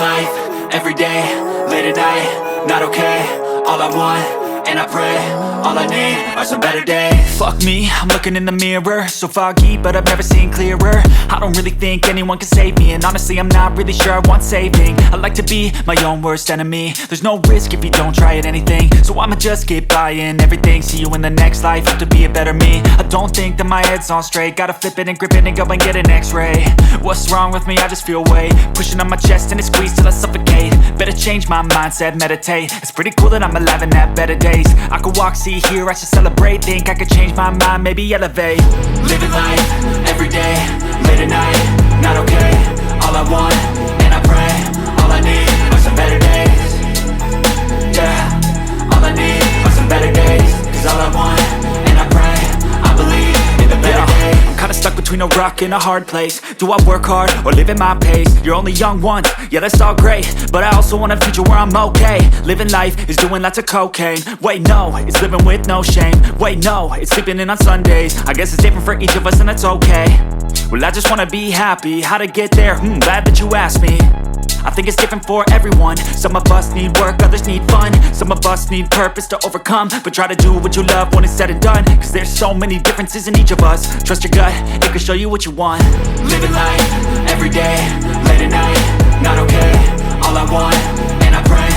life, everyday, late at night, not okay. All I want, and I pray, all I need are some better days. Fuck me, I'm looking in the mirror, so foggy, but I've never seen clearer. I don't really think anyone can save me, and honestly I'm not really sure I want saving. I like to be my own worst enemy. There's no risk if you don't try at anything, so I'ma just keep buying everything. See you in the next life, hope to be a better me. I don't think that my head's on straight, gotta flip it and grip it and go and get an x-ray. What's wrong with me? I just feel weight pushing on my chest and it squeezes till I suffocate. Better change my mindset, meditate. It's pretty cool that I'm alive and have better days. I could walk, see, hear, I should celebrate. Think I could change my mind, maybe elevate. Living life, everyday, late at night, not okay. All I want, and I pray, all I need are some better days. Yeah, all I need are some better days. Cause all I want, and I pray, I believe in the better days. I'm kinda stuck between a rock and a hard place. Do I work hard or live at my pace? You're only young once, yeah that's all great, but I also want a future where I'm okay. Living life is doing lots of cocaine. Wait no, it's living with no shame. Wait no, it's sleeping in on Sundays. I guess it's different for each of us and that's okay. Well I just wanna be happy, how to get there? Glad that you asked me. I think it's different for everyone. Some of us need work, others need fun. Some of us need purpose to overcome. But try to do what you love when it's said and done. Cause there's so many differences in each of us. Trust your gut, it can show you what you want. Living life, everyday, late at night, not okay. All I want, and I pray,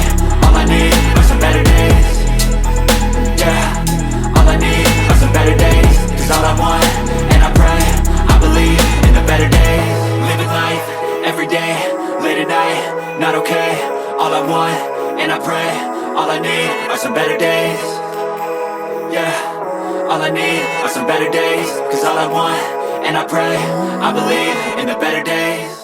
all I need are some better days. Yeah, all I need are some better days. Cause all I want, and I pray, I believe in the better days. Living life, everyday, late at night, not okay. All I want, and I pray, all I need are some better days. Yeah, all I need are some better days. Cause all I want, and I pray, I believe in the better days.